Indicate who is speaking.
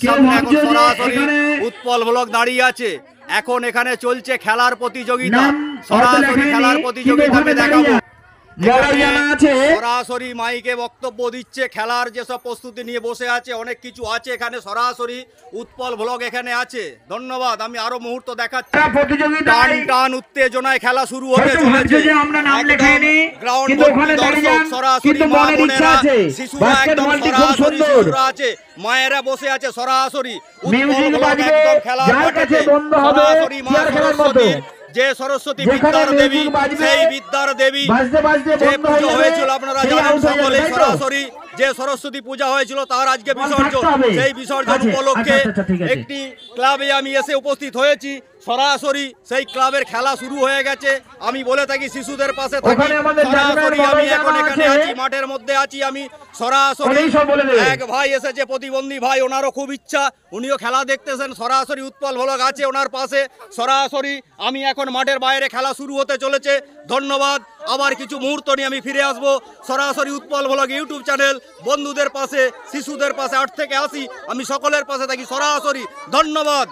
Speaker 1: সামনে এখন সরাসরি উৎপল ব্লক দাঁড়িয়ে আছে। এখন এখানে চলছে খেলার প্রতিযোগিতা, সরাসরি খেলার প্রতিযোগিতা আমি দেখাবো। সরাসরি মাইকে বক্তব্য দিচ্ছে, খেলার যেসব প্রস্তুতি নিয়ে বসে আছে, অনেক কিছু আছে এখানে। সরাসরি উৎপল ব্লক এখানে আছে। ধন্যবাদ। আমি আরো মুহূর্ত দেখাচ্ছি। টান টান উত্তেজনায় খেলা শুরু হতে চলেছে। গ্রাউন্ড দর্শক, সরাসরি মা বোনেরা, শিশুরা একদম সরাসরি শিশুরা আছে, মায়েরা বসে আছে সরাসরি উৎপল ব্লক একদম খেলার মাঠে। সরাসরি মা সরস্বতীর যে সরস্বতী বিদ্যার দেবী, সেই বিদ্যার দেবী যে পুজো হয়েছিল আপনারা জানেন সকলে। সরাসরি যে সরস্বতী পূজা হয়েছিল তার আজকে বিসর্জন। সেই বিসর্জন উপলক্ষে একটি ক্লাবে আমি এসে উপস্থিত হয়েছি। সরাসরি সেই ক্লাবের খেলা শুরু হয়ে গেছে। আমি বলে থাকি শিশুদের পাশে থাকি। সরাসরি আমি এখন এখানে আছি, মাঠের মধ্যে আছি আমি। সরাসরি এক ভাই এসেছে, প্রতিবন্ধী ভাই, ওনারও খুব ইচ্ছা, উনিও খেলা দেখতেছেন। সরাসরি উৎপল ব্লক আছে ওনার পাশে। সরাসরি আমি এখন মাঠের বাইরে, খেলা শুরু হতে চলেছে। ধন্যবাদ। আবার কিছু মুহূর্ত নিয়ে আমি ফিরে আসবো। সরাসরি উৎপল ব্লক ইউটিউব চ্যানেল, বন্ধুদের পাশে, শিশুদের পাশে 8 থেকে 80 আমি সকলের পাশে থাকি সরাসরি। ধন্যবাদ।